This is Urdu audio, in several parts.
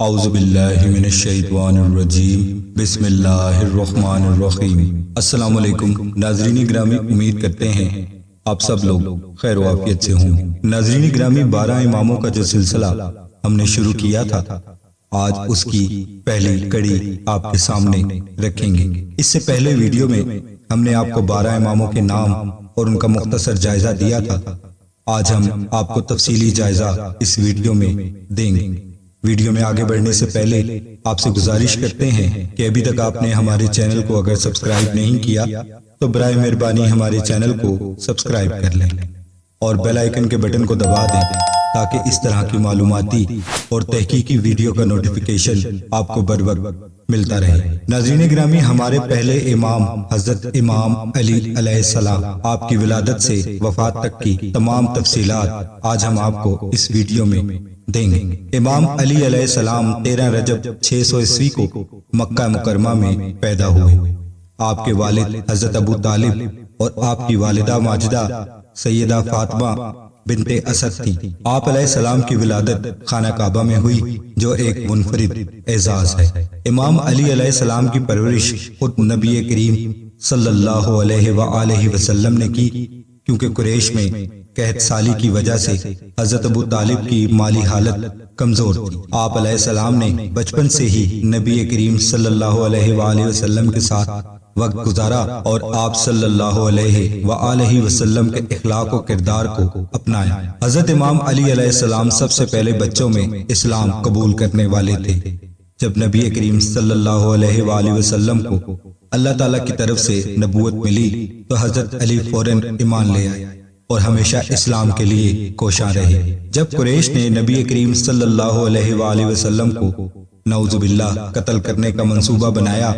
اعوذ باللہ من الشیطان الرجیم بسم اللہ الرحمن الرحیم۔ السلام علیکم ناظرین گرامی، امید کرتے ہیں آپ سب لوگ خیر و عافیت سے ہوں۔ ناظرین گرامی، 12 اماموں کا جو سلسلہ ہم نے شروع کیا تھا، آج اس کی پہلی کڑی آپ کے سامنے رکھیں گے۔ اس سے پہلے ویڈیو میں ہم نے آپ کو 12 اماموں کے نام اور ان کا مختصر جائزہ دیا تھا۔ آج ہم آپ کو تفصیلی جائزہ اس ویڈیو میں دیں گے۔ ویڈیو میں آگے بڑھنے سے پہلے آپ سے گزارش کرتے ہیں کہ ابھی تک آپ نے ہمارے چینل کو اگر سبسکرائب نہیں کیا تو برائے مہربانی ہمارے چینل کو سبسکرائب کر لیں اور بیل آئیکن کے بٹن کو دبا دیں تاکہ اس طرح کی معلوماتی اور تحقیقی ویڈیو کا نوٹیفیکیشن آپ کو بر وقت ملتا رہے۔ ناظرین گرامی، ہمارے پہلے امام حضرت امام علی علیہ السلام، آپ کی ولادت سے وفات تک کی تمام تفصیلات آج ہم آپ کو اس ویڈیو میں دیں گے۔ امام علی علیہ السلام 13 رجب 600 عیسوی کو مکہ مکرمہ میں پیدا ہوئے۔ آپ کے والد حضرت ابو طالب اور آپ کی والدہ ماجدہ سیدہ فاطمہ بنت اسد تھی۔ آپ علیہ السلام کی ولادت خانہ کعبہ میں ہوئی، جو ایک منفرد اعزاز ہے۔ امام علی علیہ السلام کی پرورش خود نبی کریم صلی اللہ علیہ وآلہ وسلم نے کی، کیونکہ قریش میں قحط سالی کی وجہ سے حضرت ابو طالب کی مالی حالت کمزور تھی۔ آپ علیہ السلام نے بچپن سے ہی نبی کریم صلی اللہ علیہ وآلہ وسلم کے ساتھ وقت گزارا اور آپ صلی اللہ علیہ وآلہ وسلم کے اخلاق و کردار کو اپنایا۔ حضرت امام علی علیہ السلام سب سے پہلے بچوں میں اسلام قبول کرنے والے تھے۔ جب نبی کریم صلی اللہ علیہ وآلہ وسلم کو اللہ تعالیٰ کی طرف سے نبوت ملی تو حضرت علی فوراً ایمان لے آئے اور ہمیشہ اسلام کے لیے کوشاں رہے۔ جب قریش نے نبی کریم صلی اللہ علیہ وآلہ وسلم کو نعوذ باللہ قتل کرنے کا منصوبہ بنایا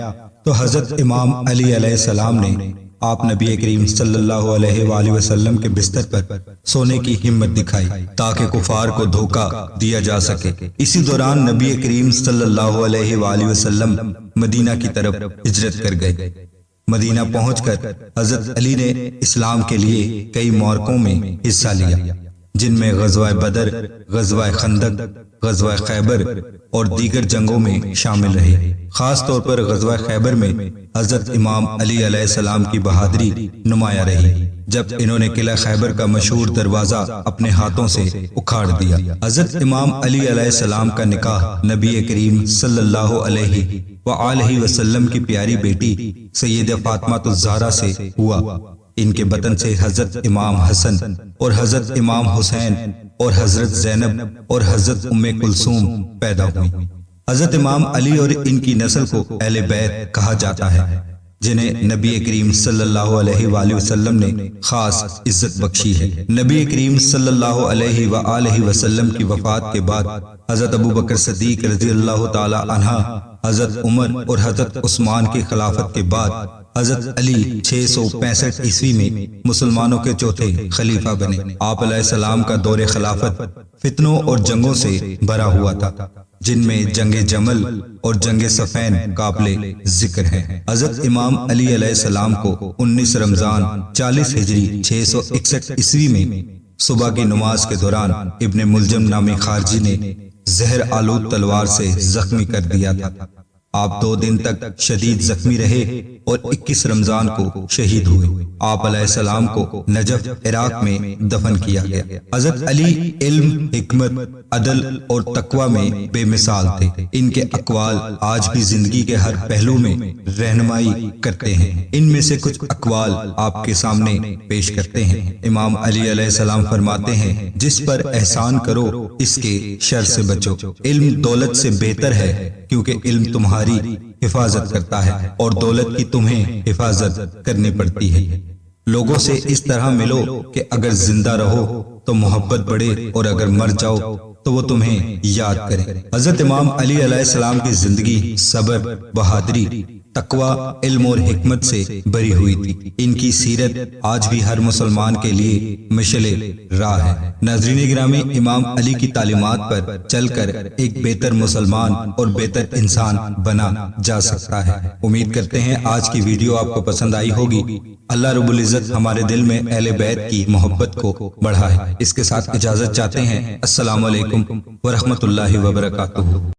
تو حضرت امام علی علیہ السلام نے آپ نبی کریم صلی اللہ علیہ وآلہ وسلم کے بستر پر سونے کی ہمت دکھائی تاکہ کفار کو دھوکہ دیا جا سکے۔ اسی دوران نبی کریم صلی اللہ علیہ وآلہ وسلم مدینہ کی طرف ہجرت کر گئے۔ مدینہ پہنچ کر حضرت علی نے اسلام کے لیے کئی معرکوں میں حصہ لیا، جن میں غزوہ بدر، غزوہ خندق، غزوہ خیبر اور دیگر جنگوں میں شامل رہے۔ خاص طور پر غزوہ خیبر میں حضرت امام علی علیہ السلام کی بہادری نمایاں رہی، جب انہوں نے قلعہ خیبر کا مشہور دروازہ اپنے ہاتھوں سے اکھاڑ دیا۔ حضرت امام علی علیہ السلام کا نکاح نبی کریم صلی اللہ علیہ وآلہ وسلم کی پیاری بیٹی سیدہ فاطمہ الزہرا سے ہوا۔ ان کے بطن سے حضرت امام حسن اور حضرت امام حسین اور حضرت زینب اور حضرت ام کلثوم پیدا ہوئی۔ حضرت امام علی اور ان کی نسل کو اہل بیت کہا جاتا ہے، جنہیں نبی کریم صلی اللہ علیہ وآلہ وسلم نے خاص عزت بخشی ہے۔ نبی کریم صلی اللہ علیہ وآلہ وسلم کی وفات کے بعد حضرت ابو بکر صدیق رضی اللہ تعالی عنہ، حضرت عمر اور حضرت عثمان کی خلافت کے بعد حضرت علی 665 عیسوی میں مسلمانوں کے چوتھے خلیفہ بنے۔ آپ علیہ السلام کا دور خلافت فتنوں اور جنگوں سے بھرا ہوا تھا، جن میں جنگ جمل اور جنگ صفین قابل ذکر ہیں۔ حضرت امام علی علیہ السلام کو 19 رمضان 40 ہجری 661 عیسوی میں صبح کی نماز کے دوران ابن ملجم نامی خارجی نے زہر آلود تلوار سے زخمی کر دیا تھا۔ آپ 2 دن تک شدید زخمی رہے اور 21 رمضان کو شہید ہوئے۔ آپ علیہ السلام کو نجف عراق میں دفن کیا گیا۔ حضرت علی علم، حکمت، عدل اور تقوی میں بے مثال تھے۔ ان کے اقوال آج بھی زندگی کے ہر پہلو میں رہنمائی کرتے ہیں۔ ان میں سے کچھ اقوال آپ کے سامنے پیش کرتے ہیں۔ امام علی علیہ السلام فرماتے ہیں، جس پر احسان کرو اس کے شر سے بچو۔ علم دولت سے بہتر ہے، کیونکہ علم تمہاری حفاظت کرتا ہے اور دولت کی تمہیں حفاظت کرنی پڑتی ہے۔ لوگوں سے اس طرح ملو کہ اگر زندہ رہو تو محبت بڑھے اور اگر مر جاؤ تو وہ تمہیں یاد کریں۔ حضرت امام علی علیہ السلام کی زندگی صبر، بہادری، تقوی، علم اور حکمت سے بھری ہوئی تھی۔ ان کی سیرت آج بھی ہر مسلمان کے لیے مشعل راہ ہے۔ ناظرین گرامی، امام علی کی تعلیمات پر چل کر ایک بہتر مسلمان اور بہتر انسان بنا جا سکتا ہے۔ امید کرتے ہیں آج کی ویڈیو آپ کو پسند آئی ہوگی۔ اللہ رب العزت ہمارے دل میں اہل بیت کی محبت کو بڑھائے۔ اس کے ساتھ اجازت چاہتے ہیں۔ السلام علیکم ورحمۃ اللہ وبرکاتہ۔